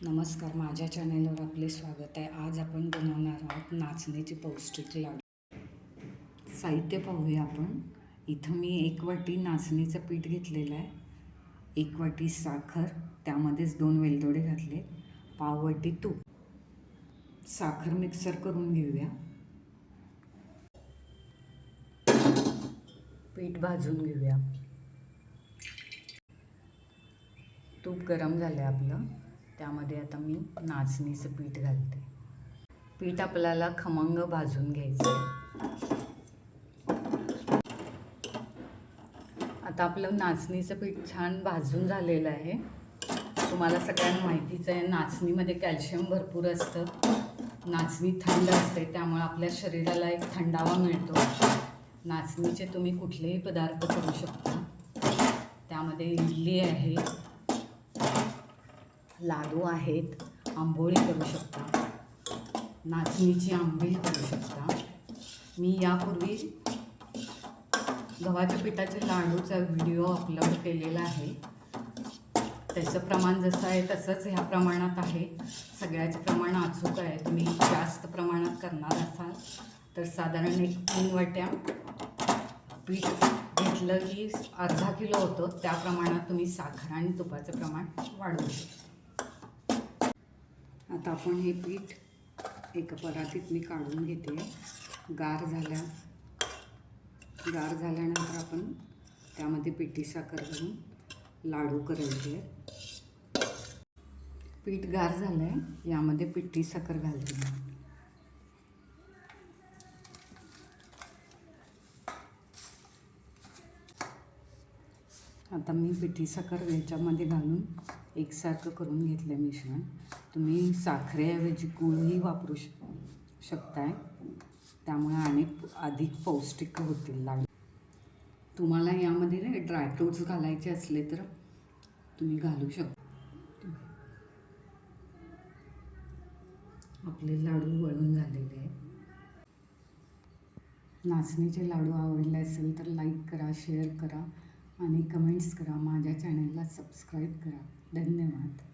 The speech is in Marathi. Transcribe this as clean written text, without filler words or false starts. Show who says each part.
Speaker 1: नमस्कार, माझ्या चॅनेलवर आपले स्वागत आहे. आज आपण बनवणार आहोत नाचणीचे पौष्टिक लाडू. साहित्य पाहूया आपण. इथं मी 1 वाटी नाचणीचं पीठ घेतलेलं आहे, 1 वाटी साखर, त्यामध्येच 2 वेलदोडे घातले, पाव वाटी तूप. साखर मिक्सर करून घेऊया. पीठ भाजून घेऊया. तूप गरम झालं आपलं, त्यामध्ये आता मी नाचणीचं पीठ घालते. पीठ आपल्याला खमंग भाजून घ्यायचं आहे. आता आपलं नाचणीचं पीठ छान भाजून झालेलं आहे. तुम्हाला सगळ्यांना माहितीच आहे, नाचणीमध्ये कॅल्शियम भरपूर असतं. नाचणी थंड असते, त्यामुळे आपल्या शरीराला एक थंडावा मिळतो. नाचणीचे तुम्ही कुठलेही पदार्थ करू शकता. त्यामध्ये इडली आहे, लाडू आहेत, आंबोळी करू शकता, नाचणीची आंबील करू शकता. मी यापूर्वी गव्हाच्या पिठाचे लाडूचा व्हिडिओ अपलोड केलेला आहे. त्याचं प्रमाण जसं आहे तसंच ह्या प्रमाणात आहे. सगळ्याचं प्रमाण अचूक आहे. तुम्ही जास्त प्रमाणात करणार असाल तर साधारण 3 वाट्या पीठ घेतलं की अर्धा किलो होतं. त्या प्रमाणात तुम्ही साखर आणि तुपाचं प्रमाण वाढवू शकता. आता आपण हे पीठ एका परातीत मी काढून घेते. गार झाल्यानंतर आपण त्यामध्ये पिठी साखर घालून लाडू करायचे. पीठ गार झालं आहे, यामध्ये पिठी साखर घालते. आता मी पिठी साखर याच्यामध्ये घालून एकसारखं करून घेतलं आहे मिश्रण. तुम्ही साखरेऐवजी गूळही वापरू शकताय, त्यामुळे अधिक पौष्टिक होतील लाडू. तुम्हाला यामध्ये ड्रायफ्रूट्स घालायचे असले तर तुम्ही घालू शकता. आपले लाडू वळून झालेले आहेत. नाचणीचे लाडू आवडले असेल तर लाईक करा, शेअर करा आणि कमेंट्स करा. माझ्या चॅनलला सबस्क्राईब करा. धन्यवाद.